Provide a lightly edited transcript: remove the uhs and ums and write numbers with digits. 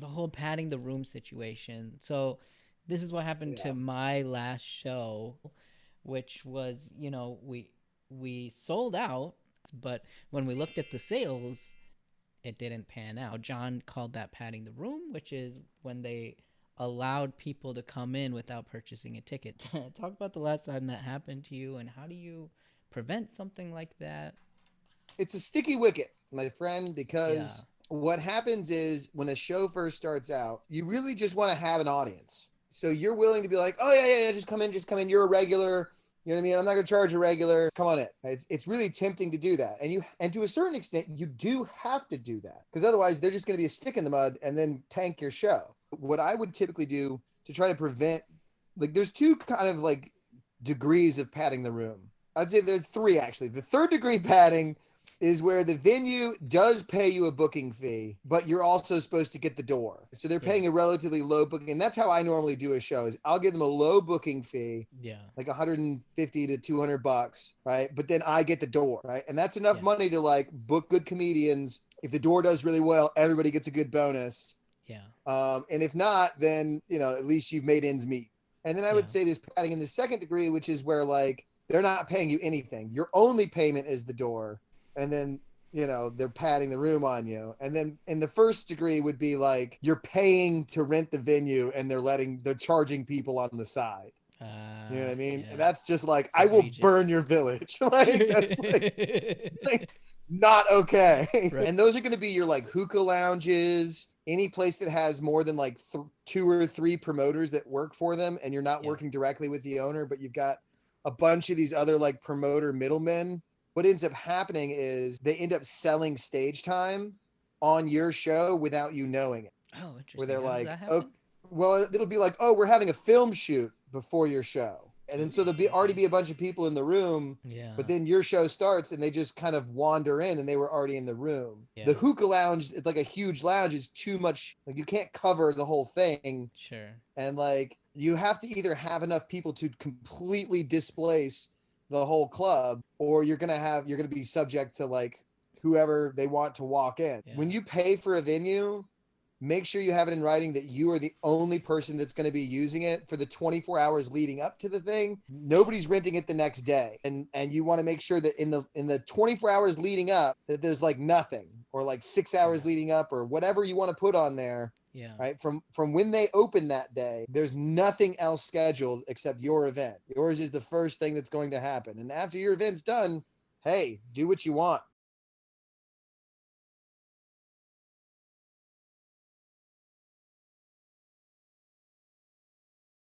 the whole padding the room situation. So this is what happened Yeah. to my last show, which was, we sold out, but when we looked at the sales, it didn't pan out. John called that padding the room, which is when they allowed people to come in without purchasing a ticket. Talk about the last time that happened to you, and how do you prevent something like that? It's a sticky wicket, my friend, Yeah. because what happens is when a show first starts out, you really just want to have an audience. So you're willing to be like, oh, yeah, yeah, yeah, just come in, just come in. You're a regular. You know what I mean? I'm not going to charge a regular. Come on in. It's really tempting to do that. And to a certain extent, you do have to do that because otherwise they're just going to be a stick in the mud and then tank your show. What I would typically do to try to prevent, like, there's two kind of like degrees of padding the room. I'd say there's three actually. The third degree padding is where the venue does pay you a booking fee, but you're also supposed to get the door. So they're Yeah. paying a relatively low booking. And that's how I normally do a show is I'll give them a low booking fee, Yeah. like 150 to 200 bucks, right? But then I get the door, right? And that's enough Yeah. money to like book good comedians. If the door does really well, everybody gets a good bonus. Yeah. And if not, then, at least you've made ends meet. And then I Yeah. would say there's padding in the second degree, which is where like they're not paying you anything. Your only payment is the door. And then, they're padding the room on you. And then in the first degree would be like you're paying to rent the venue and they're charging people on the side. You know what I mean? And Yeah. that's just like, I will Egregious. burn your village. Like, that's like not okay. Right. And those are going to be your like hookah lounges, any place that has more than like two or three promoters that work for them, and you're not Yeah. working directly with the owner, but you've got a bunch of these other like promoter middlemen. What ends up happening is they end up selling stage time on your show without you knowing it. Oh, Where interesting. they're How does that like, oh, happen? well, it'll be like, oh, we're having a film shoot before your show. And then so there'll be already Okay. be a bunch of people in the room, but Yeah. then your show starts and they just kind of wander in and they were already in the room. Yeah. The hookah lounge, it's like a huge lounge, is too much. Like you can't cover the whole thing. Sure. And like you have to either have enough people to completely displace the whole club, or you're gonna be subject to like whoever they want to walk in. Yeah. When you pay for a venue, make sure you have it in writing that you are the only person that's going to be using it for the 24 hours leading up to the thing. Nobody's renting it the next day. And you want to make sure that in the 24 hours leading up that there's like nothing, or like 6 hours Yeah. leading up, or whatever you want to put on there, Yeah. right? From when they open that day, there's nothing else scheduled except your event. Yours is the first thing that's going to happen. And after your event's done, hey, do what you want.